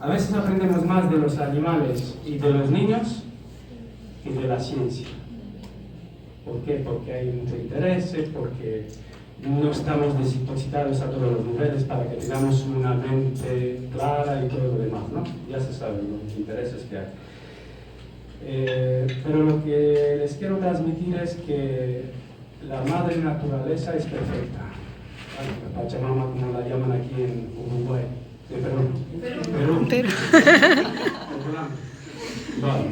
A veces aprendemos más de los animales y de los niños que de la ciencia. ¿Por qué? Porque hay mucho interés, porque no estamos depositados a todos los niveles para que tengamos una mente clara y todo lo demás, ¿no? Ya se saben los intereses que hay. Pero lo que les quiero transmitir es que la madre naturaleza es perfecta. La Pachamama, como la llaman aquí en Uruguay. Perú. Vale.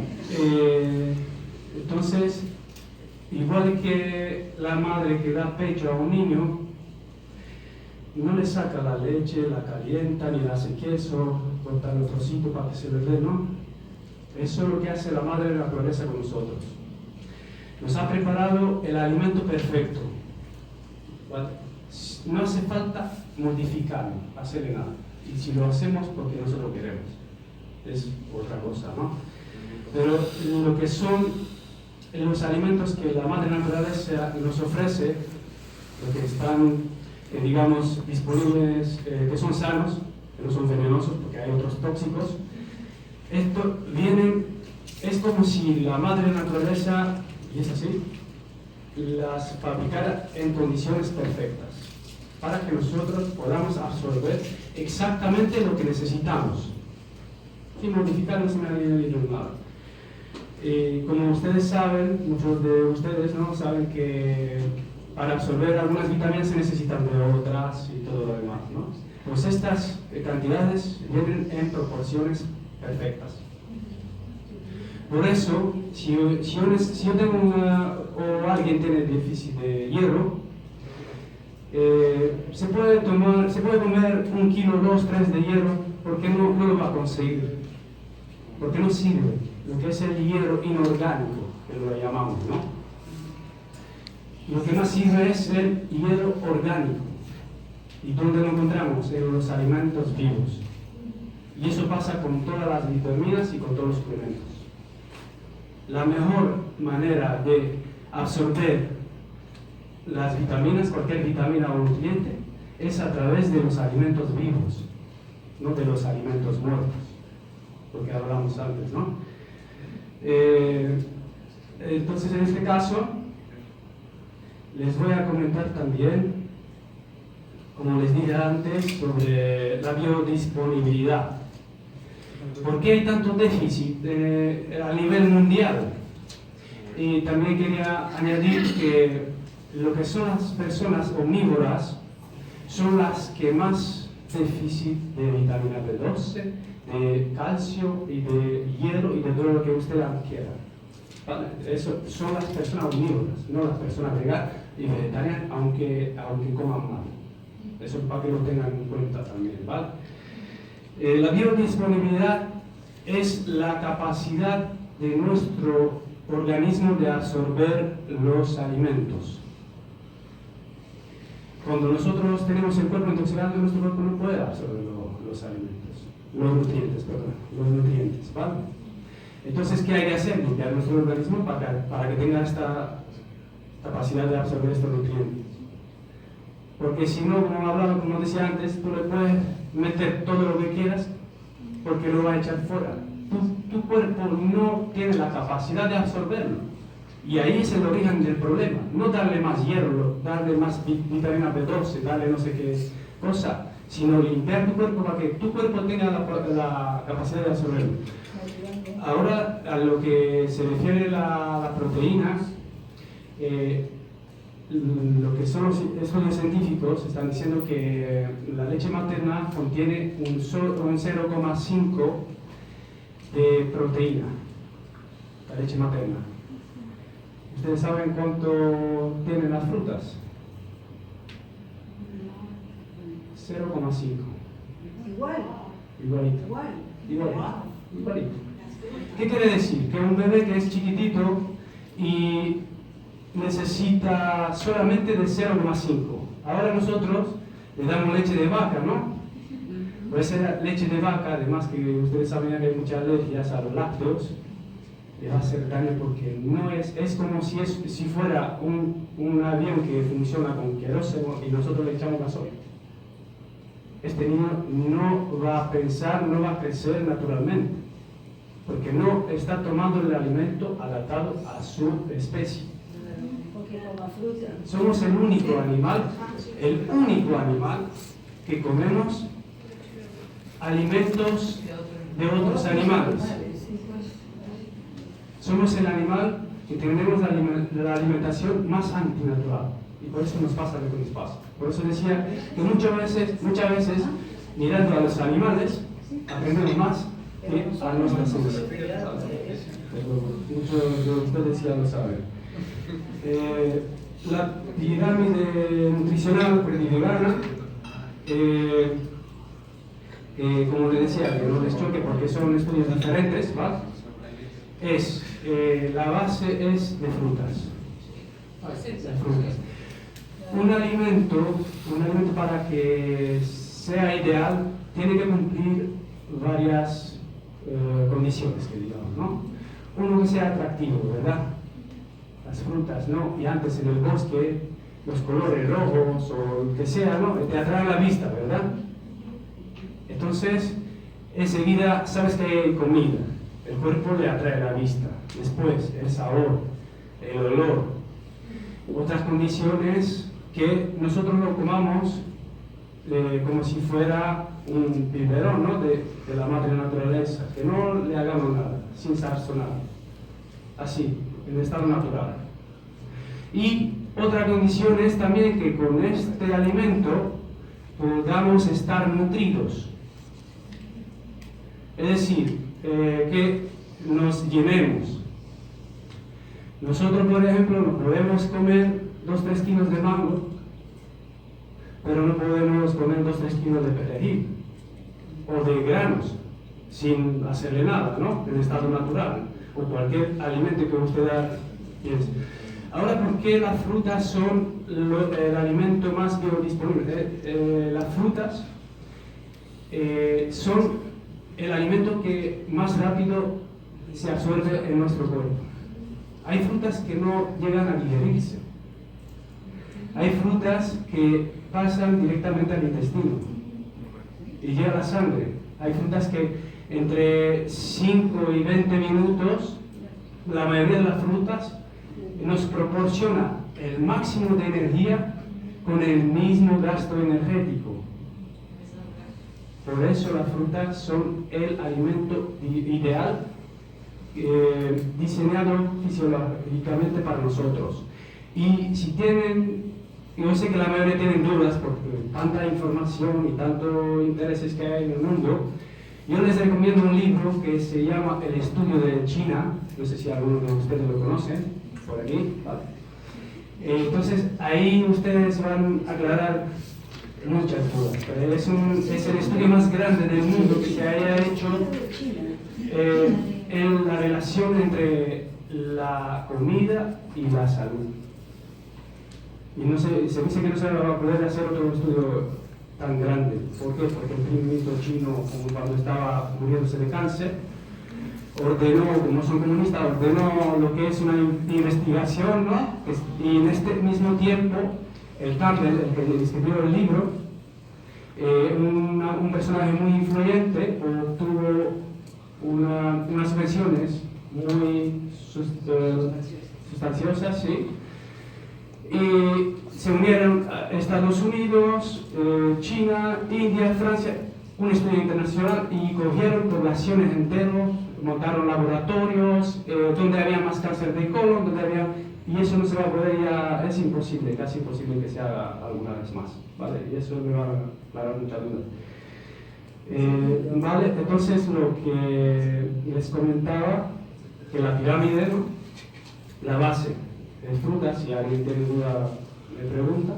Entonces, igual que la madre que da pecho a un niño, no le saca la leche, la calienta, ni le hace queso, corta el trocito para que se le dé, ¿no? Eso es lo que hace la madre naturaleza con nosotros. Nos ha preparado el alimento perfecto. ¿Vale? No hace falta modificarlo, hacerle nada. Y si lo hacemos porque nosotros queremos, es otra cosa, ¿no? Pero lo que son los alimentos que la madre naturaleza nos ofrece, lo que están, digamos, disponibles, que son sanos, que no son venenosos porque hay otros tóxicos, es como si la madre naturaleza, y es así, las fabricara en condiciones perfectas, para que nosotros podamos absorber exactamente lo que necesitamos, sin modificarlo, sin añadir nada. Como ustedes saben, muchos de ustedes no saben que para absorber algunas vitaminas se necesitan de otras y todo lo demás, ¿no? Pues estas cantidades vienen en proporciones perfectas. Por eso, si yo tengo o alguien tiene déficit de hierro, se puede comer 1 kilo, 2, 3 de hierro, porque no lo va a conseguir, porque no sirve. Lo que es el hierro inorgánico, que lo llamamos, ¿no? Lo que más sirve es el hierro orgánico. ¿Y dónde lo encontramos? En los alimentos vivos. Y eso pasa con todas las vitaminas y con todos los suplementos. La mejor manera de absorber las vitaminas, cualquier vitamina o nutriente, es a través de los alimentos vivos, no de los alimentos muertos, porque hablamos antes, ¿no? Entonces, en este caso, les voy a comentar también, como les dije antes, sobre la biodisponibilidad. ¿Por qué hay tanto déficit a nivel mundial? Y también quería añadir que lo que son las personas omnívoras son las que más déficit de vitamina B12, de calcio y de hierro y de todo lo que usted quiera. ¿Vale? Eso son las personas omnívoras, no las personas veganas y vegetarianas, aunque coman mal. Eso para que lo tengan en cuenta también, ¿vale? La biodisponibilidad es la capacidad de nuestro organismo de absorber los alimentos. Cuando nosotros tenemos el cuerpo intoxicado, nuestro cuerpo no puede absorber los alimentos, los nutrientes, ¿vale? Entonces, ¿qué hay que hacer? Limpiar nuestro organismo para que tenga esta capacidad de absorber estos nutrientes. Porque si no, como decía antes, tú le puedes meter todo lo que quieras porque lo va a echar fuera. Tu cuerpo no tiene la capacidad de absorberlo. Y ahí es el origen del problema. No darle más hierro, darle más vitamina B12, darle no sé qué cosa, sino limpiar tu cuerpo para que tu cuerpo tenga la capacidad de absorberlo. Ahora, a lo que se refiere a la proteína, lo que son los estudios científicos están diciendo que la leche materna contiene un 0,5 de proteína, la leche materna. ¿Ustedes saben cuánto tienen las frutas? 0,5. Igualito. ¿Qué quiere decir? Que un bebé que es chiquitito y necesita solamente de 0,5. Ahora nosotros le damos leche de vaca, ¿no? Pues esa leche de vaca, además que ustedes saben que hay muchas alergias a los lácteos, le va a hacer daño porque no es como si fuera un avión que funciona con queroseno y nosotros le echamos gasoil. este niño no va a pensar, no va a crecer naturalmente, porque no está tomando el alimento adaptado a su especie. Somos el único animal que comemos alimentos de otros animales. Somos el animal que tenemos la alimentación más antinatural, y por eso nos pasa lo que nos pasa. Por eso decía que muchas veces mirando a los animales aprendemos más que a nuestra ciencia. Muchos de ustedes ya lo saben. La pirámide nutricional predilogana, como le decía, que no les choque porque son estudios diferentes, ¿va? La base es de frutas. Un alimento para que sea ideal tiene que cumplir varias condiciones, que digamos, ¿no? Uno, que sea atractivo, ¿verdad? Las frutas, ¿no? Y antes en el bosque, los colores rojos o lo que sea, ¿no? Te atraen la vista, ¿verdad? Entonces, enseguida sabes que hay comida. El cuerpo le atrae la vista. Después, el sabor, el olor. Otras condiciones, que nosotros lo comamos como si fuera un biberón, ¿no? de la madre naturaleza, que no le hagamos nada, sin sazonado, así, en estado natural. Y otra condición es también que con este alimento podamos estar nutridos, es decir, que nos llenemos. Nosotros, por ejemplo, no podemos comer 2-3 kilos de mango, pero no podemos comer 2-3 kilos de perejil o de granos sin hacerle nada, ¿no? En estado natural, o cualquier alimento que usted piense. Ahora, ¿por qué las frutas son el alimento más biodisponible? Las frutas son el alimento que más rápido se absorbe en nuestro cuerpo. Hay frutas que no llegan a digerirse. Hay frutas que pasan directamente al intestino y llega a la sangre. Hay frutas que entre 5 y 20 minutos, la mayoría de las frutas nos proporciona el máximo de energía con el mismo gasto energético. Por eso las frutas son el alimento ideal diseñado fisiológicamente para nosotros. Y si tienen, yo sé que la mayoría tienen dudas porque tanta información y tantos intereses que hay en el mundo, yo les recomiendo un libro que se llama El Estudio de China. No sé si algunos de ustedes lo conocen, por aquí, ¿vale? Entonces ahí ustedes van a aclarar muchas dudas. Es el estudio más grande del mundo que se haya hecho en la relación entre la comida y la salud. Y no se dice que no se va a poder hacer otro estudio tan grande. ¿Por qué? Porque el primer ministro chino, cuando estaba muriéndose de cáncer, ordenó, como son comunistas, ordenó lo que es una investigación, ¿no? Y en este mismo tiempo, el Campbell, el que escribió el libro, un personaje muy influyente, obtuvo unas subvenciones muy sustanciosas, ¿sí? Y se unieron a Estados Unidos, China, India, Francia, un estudio internacional, y cogieron poblaciones enteras, montaron laboratorios donde había más cáncer de colon, y eso no se va a poder ya, es imposible, casi imposible que se haga alguna vez más, ¿vale? Y eso me va a aclarar muchas dudas. Vale, entonces lo que les comentaba, que la pirámide, ¿no? La base de frutas, si alguien tiene duda me pregunta.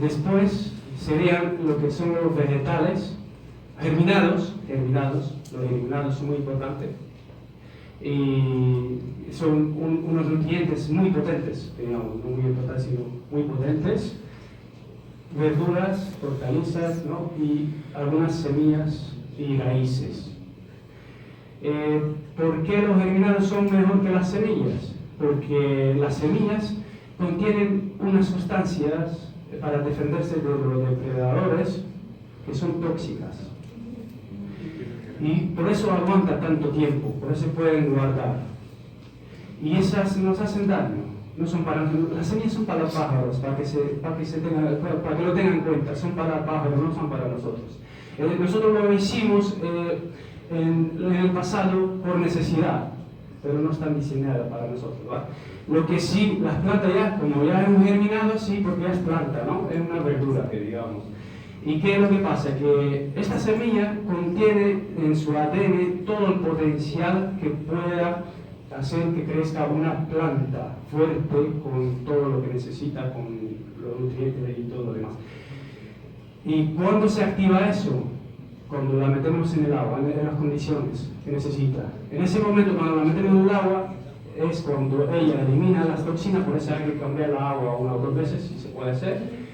Después serían lo que son los vegetales, germinados, los germinados son muy importantes y son unos nutrientes muy potentes, digamos, no muy importantes sino muy potentes, verduras, hortalizas, ¿no? Y algunas semillas y raíces. ¿Por qué los germinados son mejor que las semillas? Porque las semillas contienen unas sustancias para defenderse de los depredadores que son tóxicas. Y por eso aguanta tanto tiempo, por eso pueden guardar. Y esas nos hacen daño. No son para, las semillas son para los pájaros, para que lo tengan en cuenta. Son para pájaros, no son para nosotros. Nosotros lo hicimos en el pasado por necesidad, pero no están diseñadas para nosotros, ¿va? Lo que sí, las plantas ya, como ya hemos germinado, sí, porque ya es planta, ¿no? Es una verdura, que digamos. ¿Y qué es lo que pasa? Que esta semilla contiene en su ADN todo el potencial que pueda hacer que crezca una planta fuerte con todo lo que necesita, con los nutrientes y todo lo demás. ¿Y cuándo se activa eso? Cuando la metemos en el agua, en las condiciones que necesita. En ese momento, cuando la metemos en el agua, es cuando ella elimina las toxinas, por eso hay que cambiar el agua una o dos veces, si se puede hacer.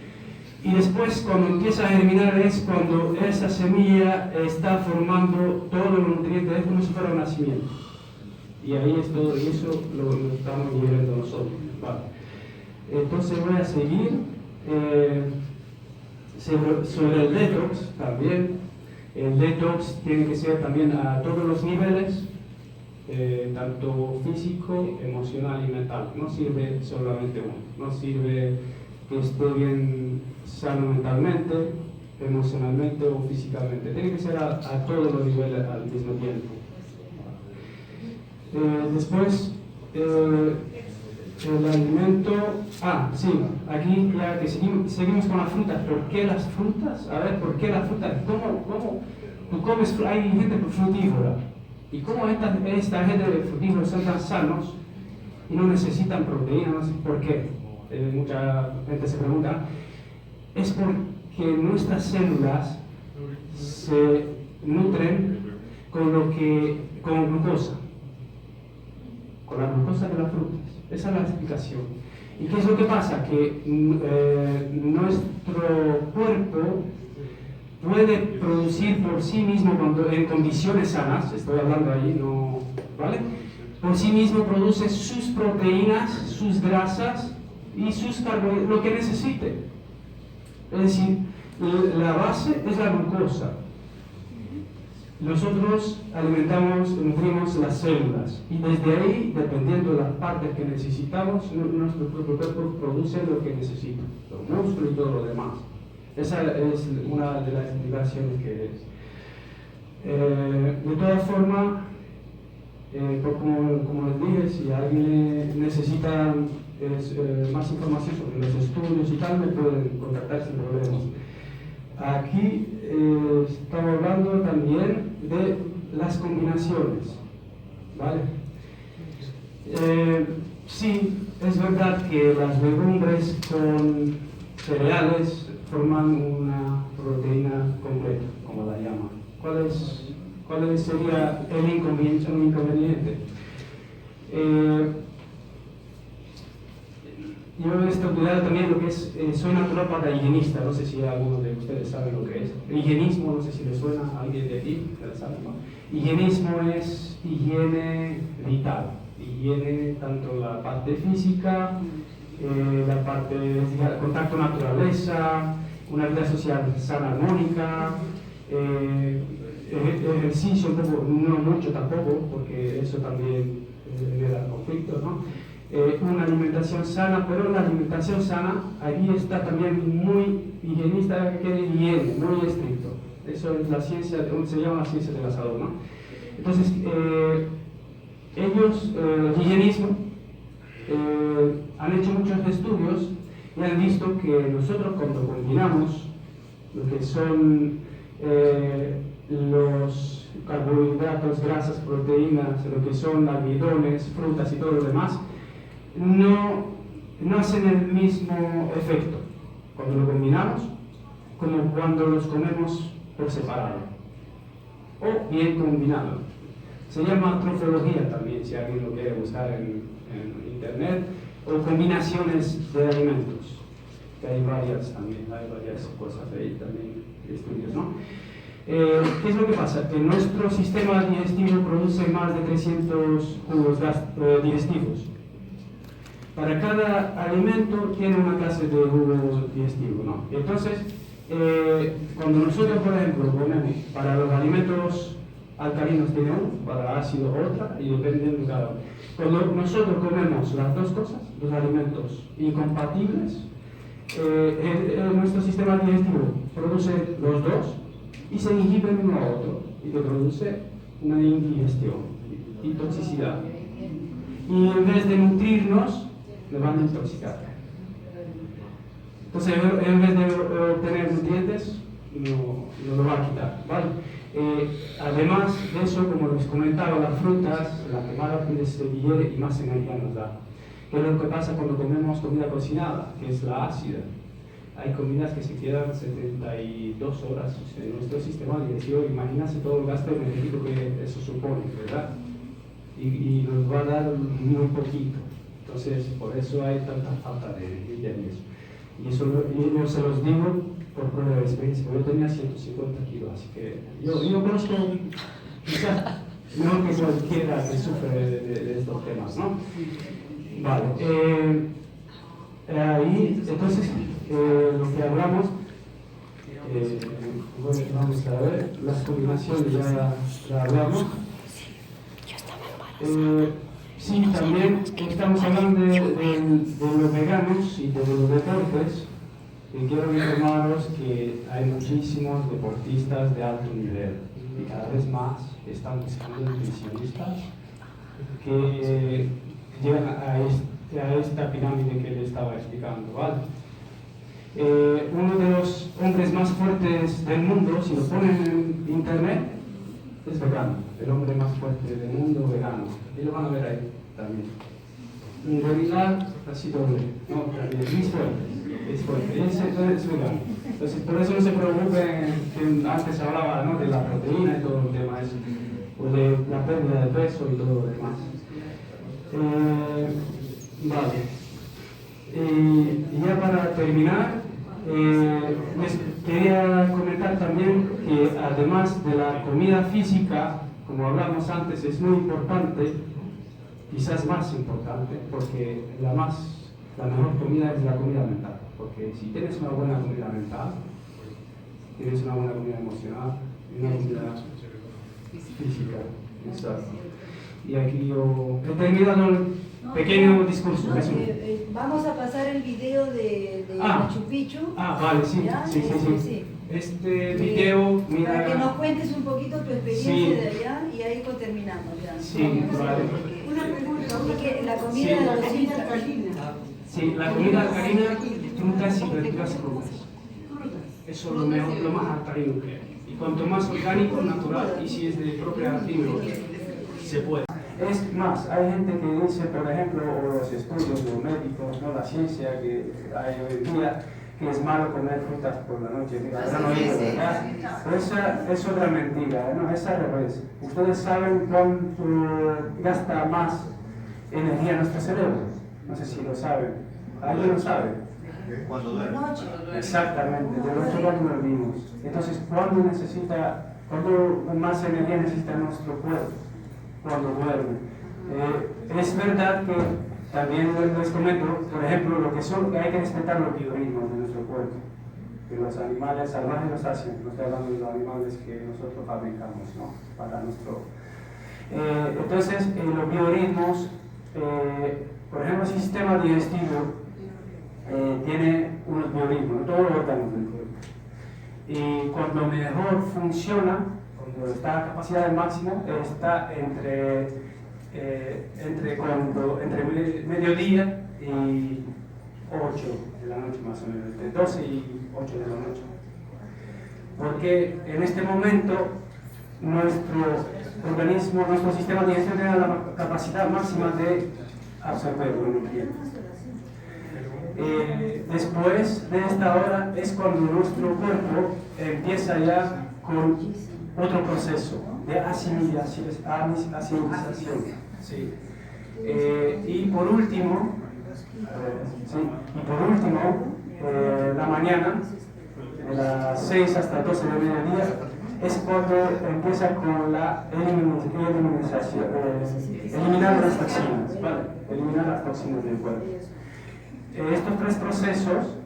Y después, cuando empieza a germinar, es cuando esa semilla está formando todos los nutrientes, es como si fuera un nacimiento. Y ahí es todo, y eso lo estamos viviendo nosotros. Vale. Entonces voy a seguir sobre el detox también. El detox tiene que ser también a todos los niveles, tanto físico, emocional y mental. No sirve solamente uno. No sirve que esté bien sano mentalmente, emocionalmente o físicamente. Tiene que ser a todos los niveles al mismo tiempo. Después, el alimento. Sí, aquí ya que seguimos con las frutas. ¿Por qué las frutas? A ver, ¿por qué las frutas? ¿Cómo tú comes? Hay gente frutívora. ¿Y cómo esta gente de frutívoros son tan sanos y no necesitan proteína? No sé por qué. Mucha gente se pregunta. Es porque nuestras células se nutren con glucosa. Con la glucosa de las frutas. Esa es la explicación. ¿Y qué es lo que pasa? Que nuestro cuerpo puede producir por sí mismo, cuando en condiciones sanas, estoy hablando ahí, no, ¿vale? Por sí mismo produce sus proteínas, sus grasas y sus carbohidratos, lo que necesite. Es decir, la base es la glucosa. Nosotros nutrimos las células y desde ahí, dependiendo de las partes que necesitamos, nuestro propio cuerpo produce lo que necesita, los músculos y todo lo demás. Esa es una de las explicaciones que es. De todas formas, como les dije, si alguien necesita más información sobre los estudios y tal, me pueden contactar sin problemas. Aquí estamos hablando también de las combinaciones, ¿vale? Sí, es verdad que las legumbres con cereales forman una proteína completa, como la llaman. ¿Cuál sería el inconveniente? Yo he estudiado también lo que es, soy naturópata higienista, no sé si algunos de ustedes saben lo que es. Higienismo, no sé si le suena a alguien de aquí, ¿sabe, no? Higienismo es higiene vital, higiene tanto la parte física, la parte de contacto naturaleza, una vida social sana, armónica, ejercicio, un poco, no mucho tampoco, porque eso también genera conflictos, ¿no? Una alimentación sana, pero la alimentación sana, ahí está también muy higienista, que higiene, muy estricto. Eso es la ciencia, se llama la ciencia de la salud, ¿no? Entonces, ellos, el higienismo, han hecho muchos estudios y han visto que nosotros cuando combinamos lo que son los carbohidratos, grasas, proteínas, lo que son almidones, frutas y todo lo demás, no hacen el mismo efecto cuando lo combinamos como cuando los comemos por separado o bien combinado. Se llama trofología también, si alguien lo quiere buscar en internet, o combinaciones de alimentos, que hay varias también, hay varias cosas ahí también, estudios, ¿no? ¿Qué es lo que pasa? Que nuestro sistema digestivo produce más de 300 jugos digestivos. Para cada alimento tiene una clase de jugo digestivo, ¿no? Entonces, Cuando nosotros, por ejemplo, comemos para los alimentos alcalinos tiene uno, para ácido otra, y depende de cada uno. Cuando nosotros comemos las dos cosas, los alimentos incompatibles, nuestro sistema digestivo produce los dos y se inhiben uno a otro, y te produce una indigestión y toxicidad. Y en vez de nutrirnos, nos van a intoxicar. Entonces, en vez de obtener nutrientes, no lo va a quitar, ¿vale? Además de eso, como les comentaba, las frutas, la quemada se digiere y más energía nos da. ¿Qué es lo que pasa cuando comemos comida cocinada? Que es la ácida. Hay comidas que se quedan 72 horas en nuestro sistema digestivo. Imagínense todo el gasto energético que eso supone, ¿verdad? Y nos va a dar muy poquito. Entonces, por eso hay tanta falta de energía en eso. Y eso yo se los digo por prueba de experiencia. Yo tenía 150 kilos, así que yo conozco, quizás, no que cualquiera que sufre de estos temas, ¿no? Vale. Ahí, entonces, lo que hablamos, bueno, vamos a ver, las combinaciones ya hablamos. Sí, también estamos hablando de los veganos y de los deportes. Quiero informaros que hay muchísimos deportistas de alto nivel y cada vez más están buscando nutricionistas que llegan a esta pirámide que le estaba explicando, ¿vale? Uno de los hombres más fuertes del mundo, si lo ponen en internet, es vegano, el hombre más fuerte del mundo vegano. Y lo van a ver ahí también. Un gorila así doble, no, también es fuerte, es vegano. Entonces, por eso no se preocupen, que antes hablaba, ¿no?, de la proteína y todo el tema ese, o de la pérdida de peso y todo lo demás. Vale. Y ya para terminar, les quería comentar también que además de la comida física, como hablamos antes, es muy importante, quizás más importante, porque la mejor comida es la comida mental. Porque si tienes una buena comida mental, tienes una buena comida emocional y una comida física. Exacto. Y aquí yo he terminado el pequeño discurso. Vamos a pasar el video de Machu Picchu. Vale, sí. Este video, mira... Para que nos cuentes un poquito tu experiencia de allá y ahí terminamos ya. Sí, vale. Una pregunta, la comida alcalina. Sí, la comida alcalina, frutas y verduras crudas. Eso es lo mejor, lo más alcalino que hay. Y cuanto más orgánico, natural, y si es de propia tecnología, se puede. Es más, hay gente que dice, por ejemplo, o los estudios, los médicos, ¿no?, la ciencia que hay hoy en día, que es malo comer frutas por la noche. Mira, esa es otra mentira, ¿no? Es al revés. Ustedes saben cuánto gasta más energía nuestro cerebro. No sé si lo saben. ¿Alguien lo sabe? Cuando duerme. Exactamente, de noche cuando dormimos. Entonces, ¿cuándo más energía necesita nuestro cuerpo? Cuando duerme. Es verdad que también les comento, por ejemplo, lo que hay que respetar los biorritmos de nuestro cuerpo. Que los animales salvajes los hacen, no estoy hablando de los animales que nosotros fabricamos, ¿no?, para nuestro... entonces, los biorritmos, por ejemplo, el sistema digestivo tiene unos biorritmos, todos los órganos del cuerpo. Y cuando mejor funciona, cuando está a capacidad máxima, está entre mediodía y 8 de la noche más o menos, entre 12 y 8 de la noche. Porque en este momento nuestro organismo, nuestro sistema digestivo tiene la capacidad máxima de absorber los nutrientes. Después de esta hora es cuando nuestro cuerpo empieza ya con otro proceso de asimilación. Sí. Y por último, la mañana, de las 6 hasta 12 de mediodía, es cuando empieza con la eliminación, eliminar las toxinas, ¿vale? Eliminar las toxinas del cuerpo. Estos tres procesos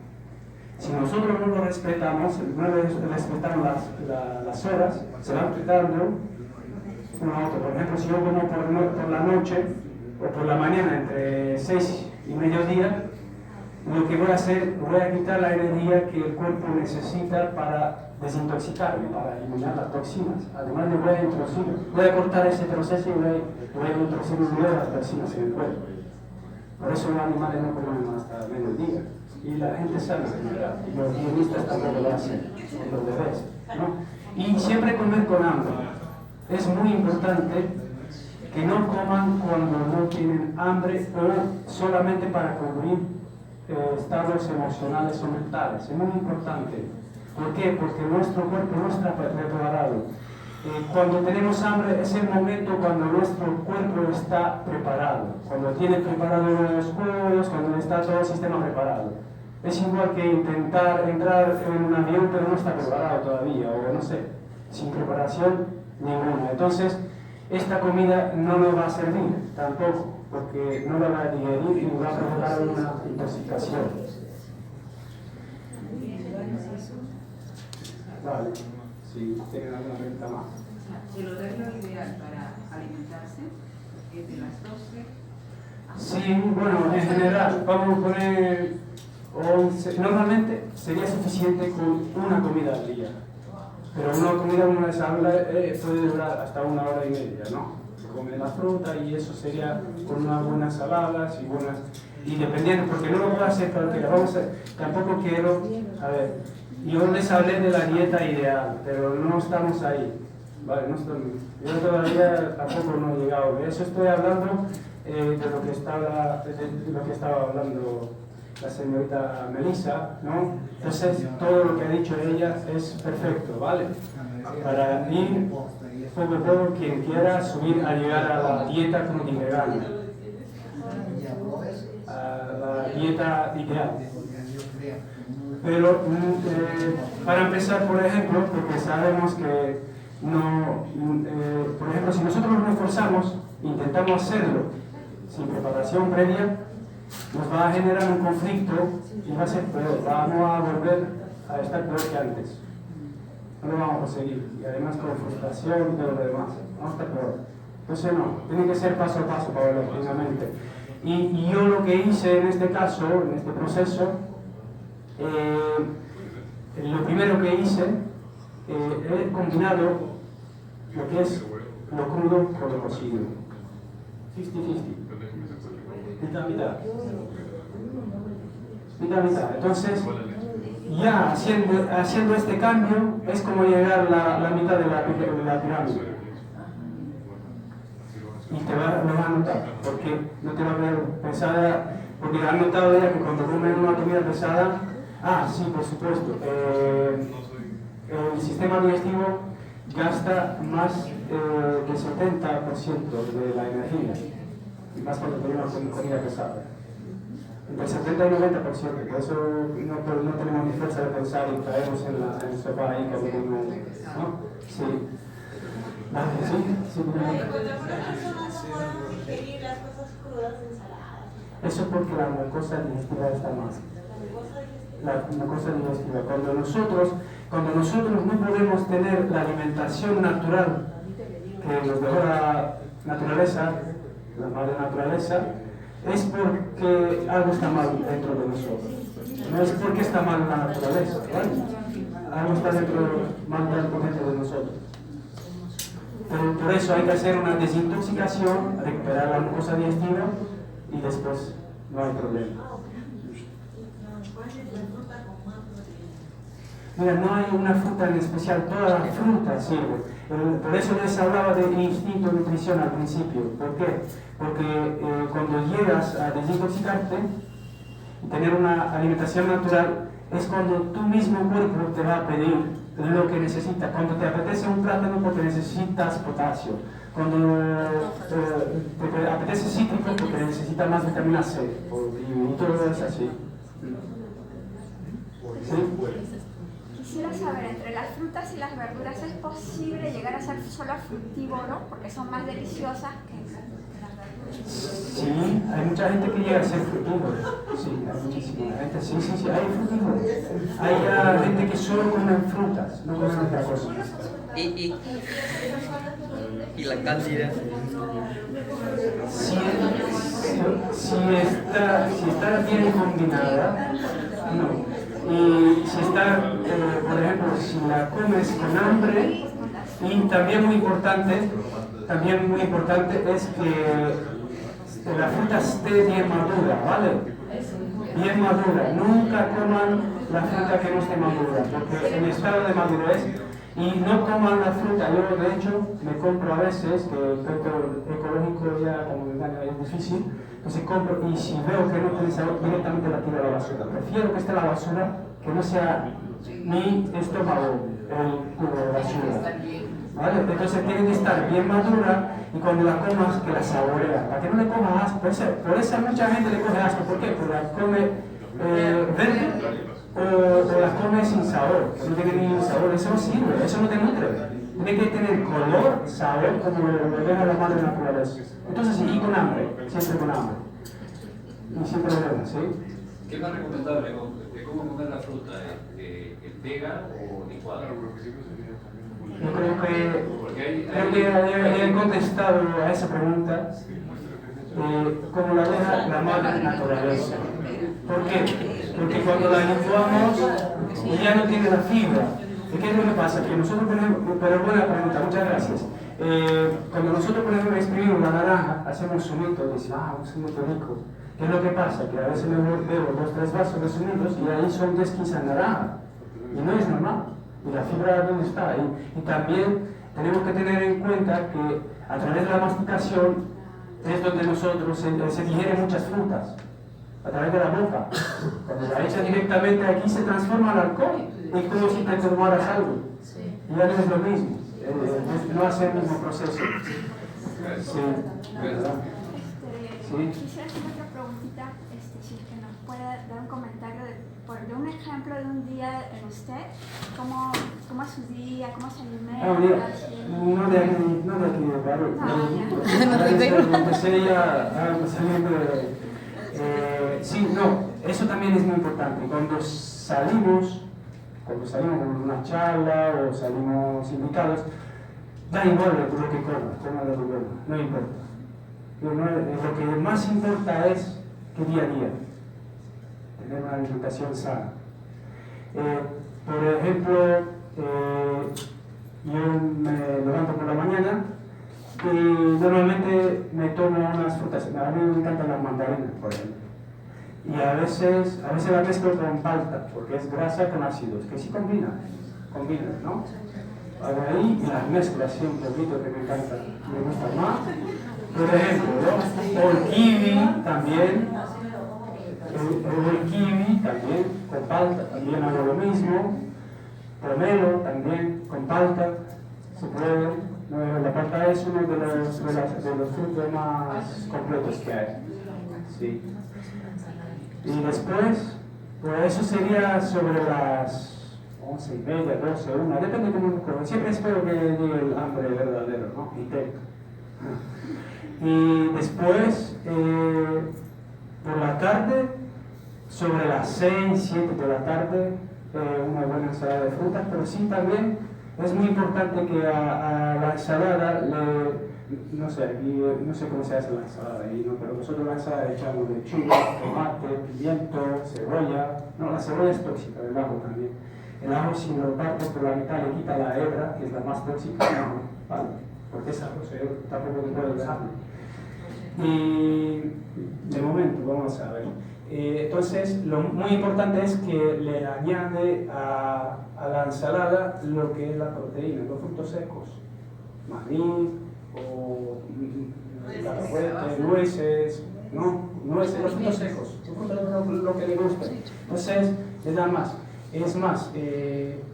Si nosotros no lo respetamos, no respetamos las horas, se van quitando una a otra. Por ejemplo, si yo como por la noche o por la mañana entre 6 y mediodía, lo que voy a hacer, voy a quitar la energía que el cuerpo necesita para desintoxicarme, para eliminar las toxinas. Además le voy a cortar ese proceso y voy a introducir nuevas toxinas en el cuerpo. Por eso los animales no comen hasta mediodía. Y la gente sana en general, y los guionistas tampoco lo hacen, los bebés, ¿no? Y siempre comer con hambre. Es muy importante que no coman cuando no tienen hambre o solamente para cubrir estados emocionales o mentales. Es muy importante. ¿Por qué? Porque nuestro cuerpo no está preparado. Cuando tenemos hambre es el momento cuando nuestro cuerpo está preparado, cuando tiene preparado los juegos, cuando está todo el sistema preparado. Es igual que intentar entrar en un avión pero no está preparado todavía, o no sé, sin preparación ninguna. Entonces, esta comida no nos va a servir tampoco, porque no la va a digerir y va a provocar una intoxicación. Vale, si tienen alguna pregunta más. ¿El horario ideal para alimentarse es de las 12? Sí, bueno, en general, vamos a poner 11. Normalmente sería suficiente con una comida al día, pero una comida, una vez puede durar hasta 1 hora y media, ¿no? Se come la fruta y eso sería con unas buenas saladas y dependiendo, porque no lo voy a hacer cualquiera. Tampoco quiero, a ver, yo les hablé de la dieta ideal, pero no estamos ahí. Vale, yo todavía tampoco no he llegado. De eso estoy hablando de lo que estaba hablando la señorita Melissa, ¿no? Entonces, todo lo que ha dicho ella es perfecto, ¿vale? Para ir poco a poco, quien quiera subir a llegar a la dieta crudivegana, a la dieta ideal. Pero para empezar, por ejemplo, porque sabemos que por ejemplo, si nosotros nos esforzamos, intentamos hacerlo sin preparación previa, nos va a generar un conflicto y va a ser peor, vamos a volver a estar peor que antes. No lo vamos a conseguir, y además con frustración y todo lo demás, vamos a estar peor. Entonces no, tiene que ser paso a paso, paulatinamente. Y yo lo que hice en este caso, en este proceso, lo primero que hice, he combinado lo que es lo crudo con lo cocido. 50-50. Mitad. Entonces, ya haciendo este cambio, es como llegar a la mitad de la pirámide. Y lo vas a notar, porque no te va a ver pesada, porque has notado ya que cuando comes una comida pesada, sí, por supuesto, el sistema digestivo gasta más del 70% de la energía, y más cuando tenemos comida pesada. Entre 70 y 90%, por eso no tenemos ni fuerza de pensar y caemos en el sofá ahí que venimos, ¿no? Sí. Vale, sí. Cuando algunas personas no podemos digerir las cosas crudas, ensaladas. Eso es porque la mucosa digestiva está mal. La mucosa digestiva. Cuando nosotros no podemos tener la alimentación natural que nos dejó la naturaleza, la madre naturaleza, es porque algo está mal dentro de nosotros. No es porque está mal la naturaleza, ¿vale? Algo está mal dentro de nosotros. Pero por eso hay que hacer una desintoxicación, recuperar la mucosa digestiva y después no hay problema. Mira, no hay una fruta en especial, todas las frutas sirven. Por eso les hablaba de instinto de nutrición al principio. ¿Por qué? Porque cuando llegas a desintoxicarte y tener una alimentación natural, es cuando tu mismo cuerpo te va a pedir lo que necesita. Cuando te apetece un plátano porque necesitas potasio. Cuando te apetece cítrico porque necesitas más vitamina C. Y todo es así. ¿Sí? quisiera saber, entre las frutas y las verduras, ¿es posible llegar a ser solo frutívoro? Porque son más deliciosas que las verduras. Sí, hay mucha gente que llega a ser frutívoro. Sí, hay muchísima gente. Sí, hay frutívoros. Hay gente que solo come frutas, no come otra cosa. Y la cantidad. Si está bien combinada, no. Y si está, por ejemplo, si la comes con hambre, y también muy importante es que la fruta esté bien madura, ¿vale? Bien madura. Nunca coman la fruta que no esté madura, porque en estado de madurez, y no coman la fruta. Yo, de hecho, me compro a veces, que el producto ecológico ya como es difícil, entonces compro y si veo que no tiene sabor, directamente la tiro a la basura. Prefiero que esté en la basura, que no sea mi estómago el cubo de basura. ¿Vale? Entonces tiene que estar bien madura y cuando la comas que la saborea, para que no le cojas asco. Por eso mucha gente le coge asco. ¿Por qué? Porque la come verde o la come sin sabor, que no tiene ningún sabor. Eso no sirve, eso no te nutre. Tiene que tener color, sabor, como lo deja la madre naturaleza. Entonces, y con hambre, siempre con hambre. Y siempre lo vemos, ¿sí? ¿Qué es más recomendable de cómo comer la fruta? ¿Entera o licuada? Yo creo que he contestado a esa pregunta como la deja la madre naturaleza. ¿Por qué? Porque cuando la licuamos ya no tiene la fibra. ¿Y qué es lo que pasa? Que nosotros ponemos, pero buena pregunta, muchas gracias. Cuando nosotros, por ejemplo, exprimimos la naranja, hacemos zumito, decimos, un zumito rico. ¿Qué es lo que pasa? Que a veces me bebo 2 o 3 vasos de zumitos y ahí son 10 15 naranja. Y no es normal. Y la fibra, ¿dónde está? Y también tenemos que tener en cuenta que a través de la masticación es donde nosotros se digieren muchas frutas. A través de la boca. Cuando la echas directamente aquí se transforma en alcohol. Es como si te tomaras algo. Y ya no es lo mismo. No hace el mismo proceso. Sí. Quisiera hacer otra preguntita, si es que nos puede dar un comentario de un ejemplo de un día en usted, cómo es su día, cómo se alimenta. No de aquí de Perú. Empecé ya saliendo de... sí, no, eso también es muy importante. Cuando salimos con una charla o salimos invitados, da igual lo que coma de gobierno, no importa. Lo que más importa es que día a día tener una alimentación sana. Por ejemplo, yo me levanto por la mañana y normalmente me tomo unas frutas. A mí me encantan las mandarinas, por ejemplo. Y a veces la mezclo con palta, porque es grasa con ácidos, que sí combinan, ¿no? Hago ahí y las mezclo así un poquito, que me encanta, me gusta más. Por ejemplo, ¿no? O el kiwi también, con palta, también hago lo mismo. Pomelo también, con palta, se puede. No, la palta es uno de los frutos más completos que hay. Sí. Y después, pues eso sería sobre las 11:30, 12, 1, depende de cómo comer. Siempre espero que llegue el hambre verdadero, ¿no? Intento. Y después, por la tarde, sobre las 6, 7 de la tarde, una buena ensalada de frutas, pero sí también es muy importante que a la ensalada no sé cómo se hace la ensalada ahí, ¿no? Pero nosotros la ensalada echamos lechuga, tomate, pimiento, cebolla. No, la cebolla es tóxica, el ajo también. El ajo, si lo partes por la mitad, le quita la hebra, que es la más tóxica, no, vale, porque es arroz, tampoco te puedo dejarlo. Y de momento, vamos a ver. Entonces, lo muy importante es que le añade a la ensalada lo que es la proteína, los frutos secos, maní o cacahuete, nueces, nueces, los frutos secos, lo que le gusta. Entonces, le da más. Es más,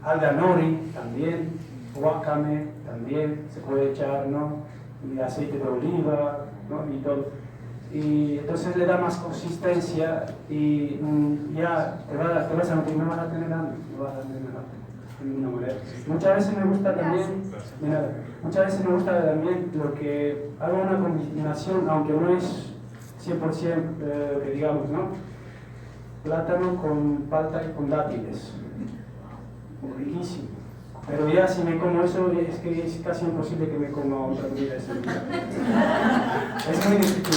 alga nori también, wakame también se puede echar, ¿no? Y aceite de oliva, ¿no? Y todo. Y entonces le da más consistencia y ya te vas a nutrir, no vas a tener hambre, de ninguna manera. Muchas veces me gusta también, muchas veces me gusta también lo que hago una combinación, aunque no es 100% que digamos, ¿no? Plátano con palta y con dátiles. Riquísimo. Pero ya si me como eso, es que es casi imposible que me coma otra comida ese día. Es muy difícil.